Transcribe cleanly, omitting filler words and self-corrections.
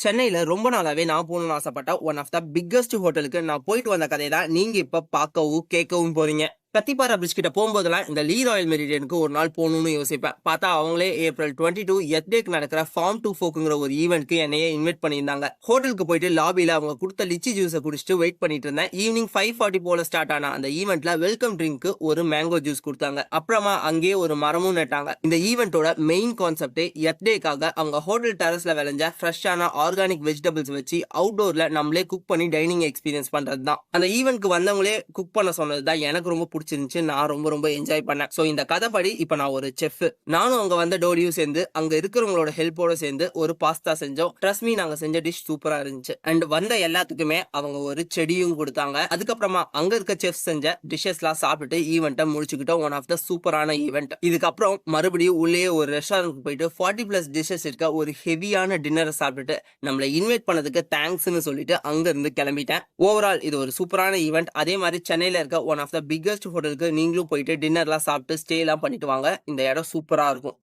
சென்னையில ரொம்ப நாளாவே நான் போகணும்னு ஆசைப்பட்ட ஒன் ஆஃப் த பிக்கஸ்ட் ஹோட்டலுக்கு நான் போயிட்டு வந்த கதையை தான் நீங்க இப்ப பார்க்கவும் கேட்கவும் போறீங்க. கத்திப்பாரா பிரிட்ஜ் கிட்ட போகும்போதெல்லாம் இந்த லீ ராயல் மெரிடியனுக்கு ஒரு நாள் போகணும்னு யோசிப்பேன். பார்த்தா அவங்களே ஏப்ரல் 22 எர்த்டேக்கு நடக்கிற ஃபார்ம் டு ஃபோக்குங்கிற ஒரு ஈவெண்ட்க்கு என்னையே இன்வைட் பண்ணியிருந்தாங்க. ஹோட்டலுக்கு போயிட்டு லாபியில அவங்க கொடுத்த லிச்சி ஜூஸை குடிச்சிட்டு வெயிட் பண்ணிட்டு இருந்தேன். ஈவினிங் 5:40 போல ஸ்டார்ட் ஆன அந்த ஈவெண்ட்ல வெல்கம் ட்ரிங்க்கு ஒரு மேங்கோ ஜூஸ் கொடுத்தாங்க. அப்புறமா அங்கேயே ஒரு மரமும் நட்டாங்க. இந்த ஈவெண்ட்டோட மெயின் கான்செப்டே எர்த்டேக்காக அவங்க ஹோட்டல் டெரஸ்ல விளைஞ்ச ஃப்ரெஷ்ஷான ஆர்கானிக் வெஜிடபிள்ஸ் வச்சு அவுட்டோர்ல நம்மளே குக் பண்ணி டைனிங் எக்ஸ்பீரியன்ஸ் பண்றது தான். அந்த ஈவெண்ட்க்கு வந்தவங்களே குக் பண்ண சொன்னது தான் எனக்கு ரொம்ப பிடிச்சிருந்துச்சு. நான் ரொம்ப என்ஜாய் பண்ணேன். சோ இந்த கதைப்படி இப்ப நான் ஒரு செஃப். நானும் அங்க வந்த டோடியும் சேர்ந்து அங்க இருக்கிறவங்களோட ஹெல்ப்போட சேர்ந்து ஒரு பாஸ்தா செஞ்சோம். ட்ரஸ்ட் மீ, நாங்க செஞ்ச டிஷ் சூப்பரா இருந்துச்சு. அண்ட் வந்த எல்லாத்துக்குமே அவங்க ஒரு செடியும் கொடுத்தாங்க. அதுக்கப்புறமா அங்க இருக்க செஃப் செஞ்ச டிஷஸ்லாம் சாப்பிட்டு ஈவெண்ட்டை முடிச்சுக்கிட்டோம். ஒன் ஆஃப் த சூப்பரான ஈவெண்ட். இதுக்கப்புறம் மறுபடியும் உள்ளே ஒரு ரெஸ்டாரண்ட் போயிட்டு 40+ டிஷஸ் இருக்க ஒரு ஹெவியான டின்னரை சாப்பிட்டுட்டு நம்மளை இன்வைட் பண்ணதுக்கு தேங்க்ஸ்னு சொல்லிட்டு அங்க இருந்து கிளம்பிட்டேன். ஓவரால் இது ஒரு சூப்பரான ஈவெண்ட். அதே மாதிரி சென்னையில இருக்க ஒன் ஆஃப் த பிக்கஸ்ட் ஹோட்டலுக்கு நீங்களும் போயிட்டு டின்னர்லாம் சாப்பிட்டு ஸ்டே எல்லாம் பண்ணிட்டு வாங்க. இந்த இடம் சூப்பரா இருக்கும்.